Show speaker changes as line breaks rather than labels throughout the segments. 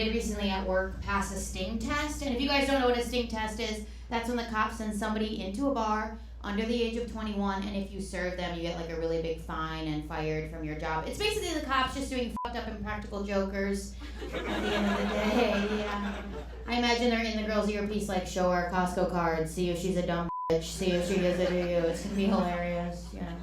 did recently at work pass a sting test. And if you guys don't know what a sting test is, that's when the cops send somebody into a bar under the age of 21, and if you serve them, you get like a really big fine and fired from your job. It's basically the cops just doing fucked up impractical jokers at the end of the day, yeah. I imagine they're in the girl's earpiece like, show her Costco card, see if she's a dumb bitch, see if she gives it to you. It's gonna be hilarious, yeah.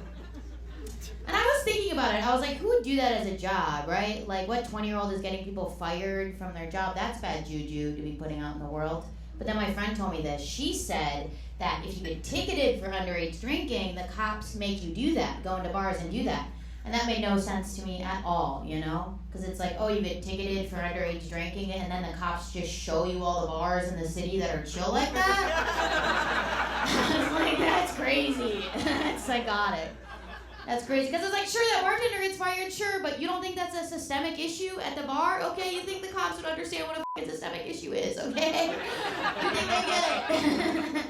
And I was thinking about it. I was like, who would do that as a job, right? Like, what 20-year-old is getting people fired from their job? That's bad juju to be putting out in the world. But then my friend told me this. She said that if you get ticketed for underage drinking, the cops make you do that, go into bars and do that. And that made no sense to me at all, you know? Because it's like, oh, you get ticketed for underage drinking, and then the cops just show you all the bars in the city that are chill like that? I was like, that's crazy. That's psychotic. That's crazy, because it's like, sure, that bartender gets fired, sure, but you don't think that's a systemic issue at the bar? Okay, you think the cops would understand what a fucking systemic issue is, okay? You think they get it?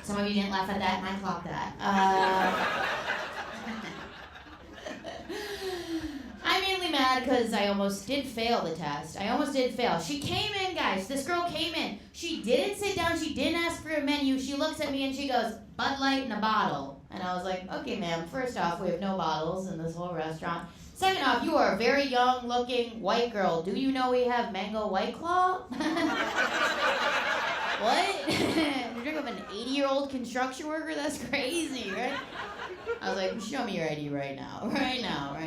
Some of you didn't laugh at that, and I clocked that. I'm mainly mad because I almost did fail the test. I almost did fail. She came in, guys. This girl came in. She didn't sit down. She didn't ask for a menu. She looks at me and she goes, Bud Light in a bottle. And I was like, okay, ma'am, first off, we have no bottles in this whole restaurant. Second off, you are a very young-looking white girl. Do you know we have mango White Claw? What? You drink of an 80-year-old construction worker? That's crazy, right? I was like, show me your ID right now. Right now.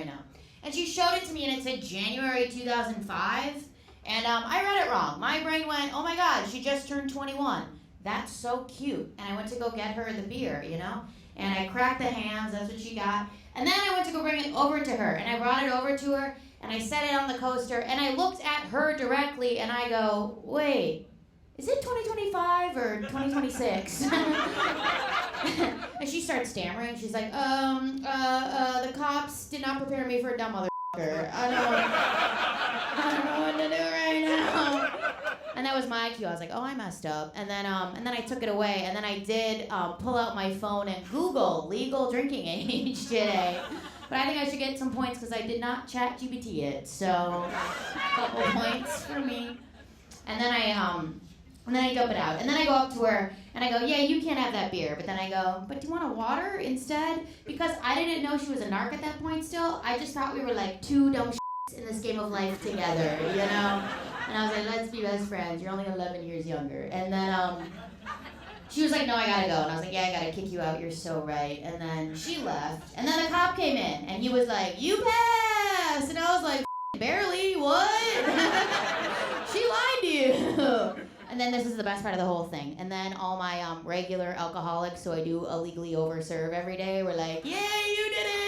And she showed it to me, and it said January 2005. And I read it wrong. My brain went, oh my God, she just turned 21. That's so cute. And I went to go get her the beer, you know? And I cracked the hams, that's what she got. And then I went to go bring it over to her. And I brought it over to her, and I set it on the coaster, and I looked at her directly, and I go, wait, is it 2025 or 2026? And she starts stammering. She's like, the cops did not prepare me for a dumb motherfucker. I don't know what to do right now. And that was my cue. I was like, oh, I messed up. And then I took it away. And then I did pull out my phone and Google legal drinking age today. But I think I should get some points because I did not chat GPT it. So, a couple points for me. And then I dump it out. And then I go up to her and I go, yeah, you can't have that beer. But then I go, but do you want a water instead? Because I didn't know she was a narc at that point still. I just thought we were like two dumb in this game of life together, you know? And I was like, let's be best friends. You're only 11 years younger. And then she was like, no, I gotta go. And I was like, yeah, I gotta kick you out. You're so right. And then she left. And then the cop came in and he was like, you passed. And I was like, barely, what? She lied to you. And then this is the best part of the whole thing. And then all my regular alcoholics, so I do illegally overserve every day, were like, yeah, you did it!